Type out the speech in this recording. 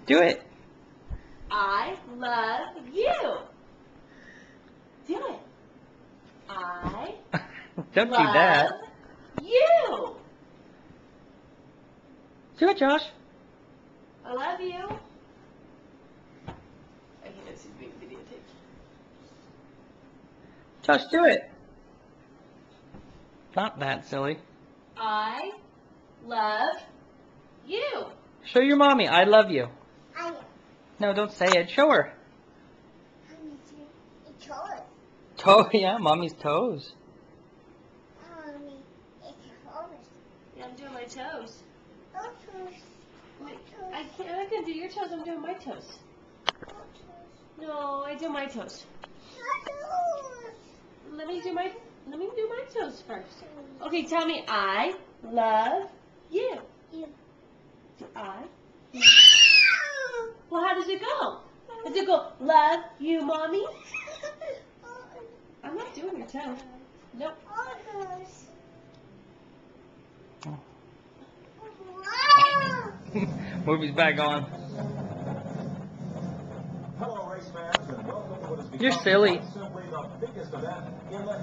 Do it. I love you. Do it. I Don't do love that. you. Do it, Josh. I love you. I think this is being videotaped. Josh, do it. Not that silly. I love you. Show your mommy. I love you. I No, don't say it. Show her. it's yours. Toe. Yeah, mommy's toes. Mommy, it's yours. Yeah, I'm doing my toes. Toes. I can't. I can do your toes. I'm doing my toes. No, I do my toes. Let me do my toes first. Okay, tell me I love you. You. Do I? Well, how does it go? Does it go love you, mommy? I'm not doing your toes. Nope. Movie's back on. Hello, race fans, and welcome to what is You're becoming silly. quite simply the biggest event in the